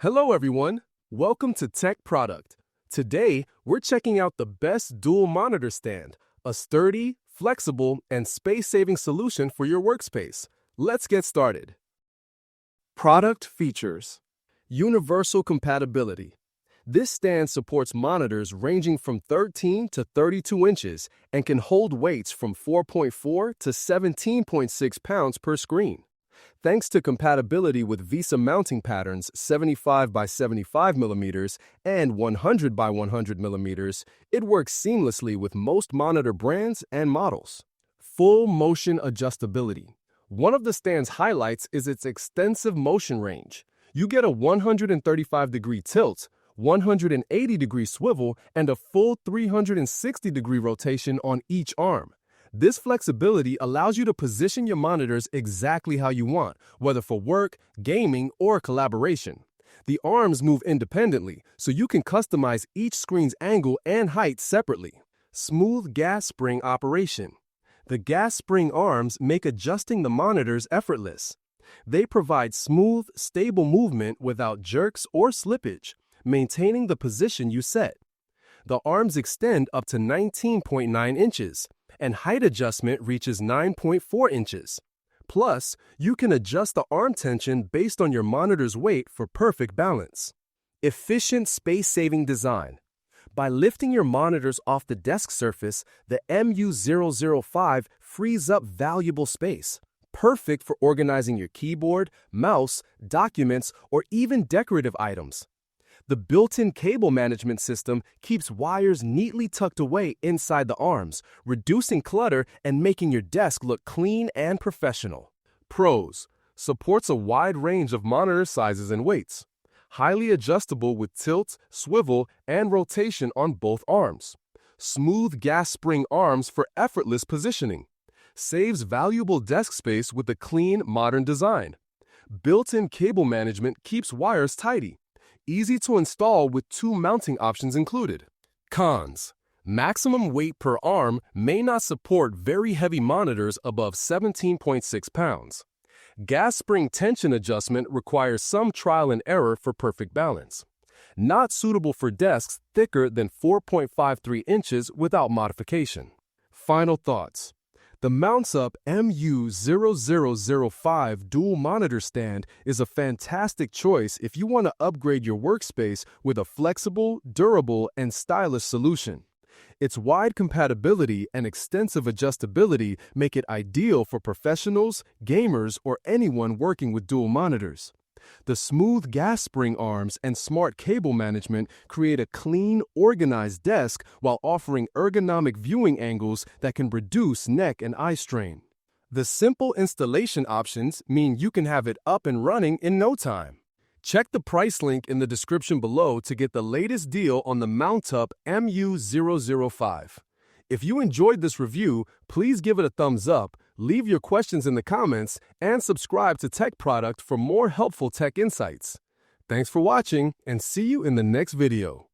Hello everyone, welcome to Tech Product. Today, we're checking out the best dual monitor stand, a sturdy, flexible, and space-saving solution for your workspace. Let's get started. Product features. Universal compatibility. This stand supports monitors ranging from 13 to 32 inches and can hold weights from 4.4 to 17.6 pounds per screen. Thanks to compatibility with VESA mounting patterns 75 by 75 millimeters and 100 by 100 millimeters, it works seamlessly with most monitor brands and models. Full motion adjustability. One of the stand's highlights is its extensive motion range. You get a 135-degree tilt, 180-degree swivel, and a full 360-degree rotation on each arm. This flexibility allows you to position your monitors exactly how you want, whether for work, gaming, or collaboration. The arms move independently, so you can customize each screen's angle and height separately. Smooth gas spring operation. The gas spring arms make adjusting the monitors effortless. They provide smooth, stable movement without jerks or slippage, maintaining the position you set. The arms extend up to 19.9 inches. And height adjustment reaches 9.4 inches. Plus, you can adjust the arm tension based on your monitor's weight for perfect balance. Efficient space-saving design. By lifting your monitors off the desk surface, the MU005 frees up valuable space, perfect for organizing your keyboard, mouse, documents, or even decorative items. The built-in cable management system keeps wires neatly tucked away inside the arms, reducing clutter and making your desk look clean and professional. Pros: supports a wide range of monitor sizes and weights. Highly adjustable with tilt, swivel, and rotation on both arms. Smooth gas spring arms for effortless positioning. Saves valuable desk space with a clean, modern design. Built-in cable management keeps wires tidy. Easy to install with 2 mounting options included. Cons: maximum weight per arm may not support very heavy monitors above 17.6 pounds. Gas spring tension adjustment requires some trial and error for perfect balance. Not suitable for desks thicker than 4.53 inches without modification. Final thoughts. The Mounts-Up MU0005 dual monitor stand is a fantastic choice if you want to upgrade your workspace with a flexible, durable, and stylish solution. Its wide compatibility and extensive adjustability make it ideal for professionals, gamers, or anyone working with dual monitors. The smooth gas spring arms and smart cable management create a clean, organized desk while offering ergonomic viewing angles that can reduce neck and eye strain. The simple installation options mean you can have it up and running in no time. Check the price link in the description below to get the latest deal on the Mounts-Up MU005. If you enjoyed this review, please give it a thumbs up, leave your questions in the comments, and subscribe to Tech Product for more helpful tech insights. Thanks for watching, and see you in the next video.